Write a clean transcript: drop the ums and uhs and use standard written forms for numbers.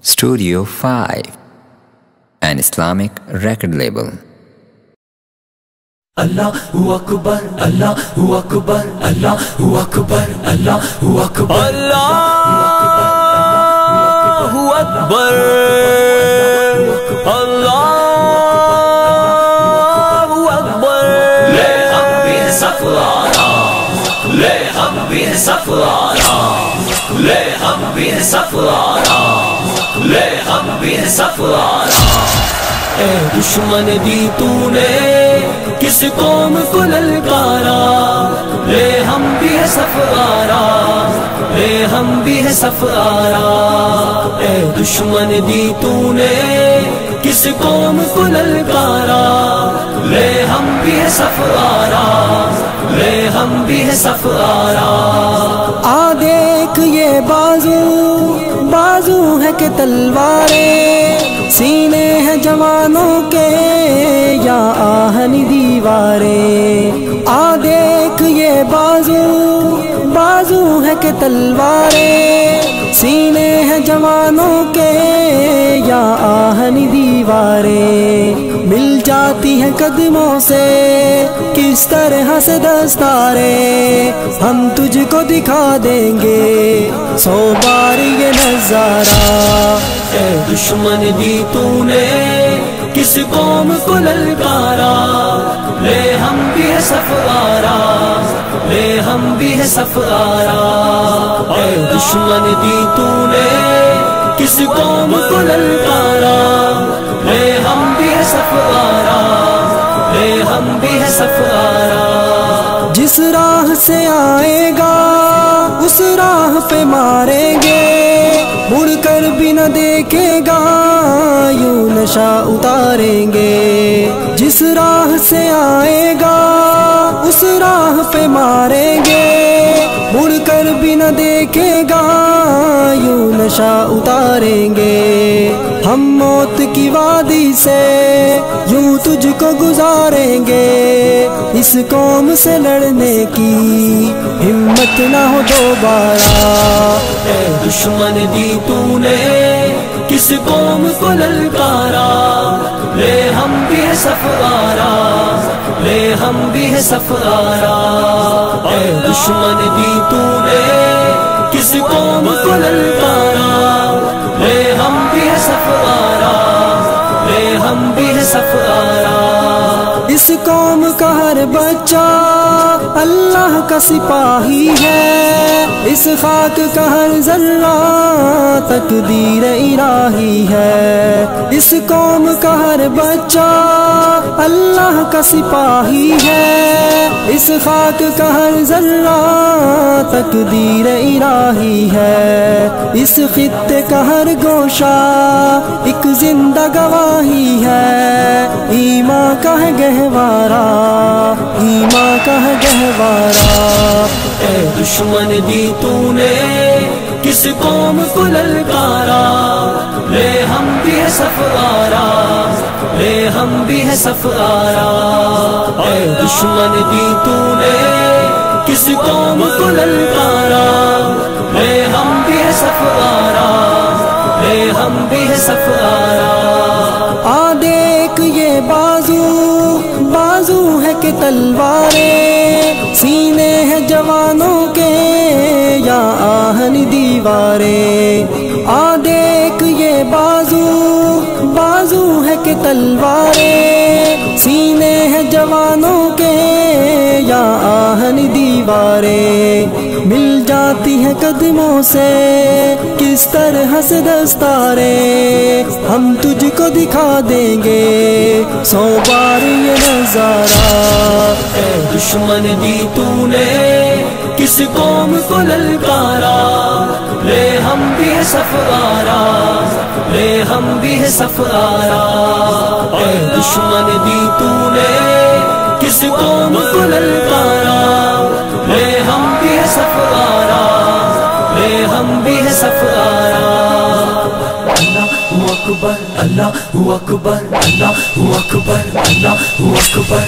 Studio 5, an Islamic record label. Allahu Akbar, Allahu Akbar, Allahu Akbar, Allahu Akbar, Allahu Akbar, Allahu Akbar. Le hum bhi safara, le hum bhi safara, le hum bhi safara, le hum bhi safara. اے دشمن دی تو نے کس قوم کو للکارا، لے ہم بھی ہے سفارا، لے ہم بھی ہے سفارا. اے دشمن دی تو نے کس قوم کو للکارا، لے ہم بھی ہے سفارا، لے ہم بھی ہے سفارا. آ دیکھ یہ بازو بازو ہے کہ تلواریں، سینے ہیں جوانوں کے یا آہنی دیواریں. آ دیکھ یہ بازو بازو ہے کہ تلواریں، سینے ہیں جوانوں کے یا آہنی دیواریں. مل جاتی ہیں قدموں سے کس طرح سے دستاریں، ہم تجھ کو دکھا دیں گے 100 بار یہ نظارہ. اے دشمن دی تو نے کس قوم کو للکارا، لے ہم بھی ہے سفارا، لے ہم بھی ہے سفارا. اے دشمن دی تو نے کس قوم کو للکارا، لے ہم بھی ہے سفارا، لے ہم بھی ہے سفارا. جس راہ سے آئے گا اس راہ پہ ماریں گے، مڑ کر بھی نہ دیکھے گا یوں نشہ اتاریں گے. جس راہ سے آئے گا اس راہ پہ ماریں گے، مڑ کر بھی نہ دیکھے گا یوں نشہ اتاریں گے. ہم موت کی وادی سے یوں تجھ کو گزاریں گے، اس قوم سے لڑنے کی ہمت نہ ہو دوبارہ. اے دشمن دی تو نے کس قوم کو للکارا، لے ہم بھی ہے سفارا، لے ہم بھی ہے سفارا. اے دشمن دی تو نے کس قوم کو للکارا، لے ہم بھی ہے سفارا، لے ہم بھی ہے سفارا. اس قوم کا ہر بچہ اللہ کا سپاہی ہے، اس خاک کا ہر ذرہ تقدیر الہی ہے. اس قوم کا ہر بچہ اللہ کا سپاہی ہے، اس خاک کا ہر ذرہ تقدیر الہی ہے. اس خطے کا ہر گوشہ ایک زندہ گواہی ہے، ایمان کا ہے گہوارہ، ایمان کا ہے گہوارہ. اے دشمن دی تو نے کس قوم کو للکارا، لے ہم بھی ہے سفارا، لے ہم بھی ہے سفارا. اے دشمن دی تو نے کس قوم کو للکارا، لے ہم بھی ہے سفارا، لے ہم بھی ہے سفارا. آ دیکھ یہ بازو بازو ہے کہ تلواریں، سینے ہیں جوانوں کے یا آہنی دیواریں. آ دیکھ یہ بازو بازو ہے کہ تلواریں، سینے ہیں جوانوں کے یا آہنی دیواریں. مل جاتی ہیں قدموں سے کس طرح سے دستاریں، ہم تجھ کو دکھا دیں گے 100 بار یہ نظارہ. اے دشمن دی تو نے کس قوم کو للکارا، لے ہم بھی ہے سفارا، لے ہم بھی ہے سفارا. اے دشمن دی تو نے کس قوم کو للکارا، لے ہم بھی ہے سفارا، لے ہم بھی ہے سفارا. Allahu Akbar, Allahu Akbar, Allahu Akbar, Allahu Akbar.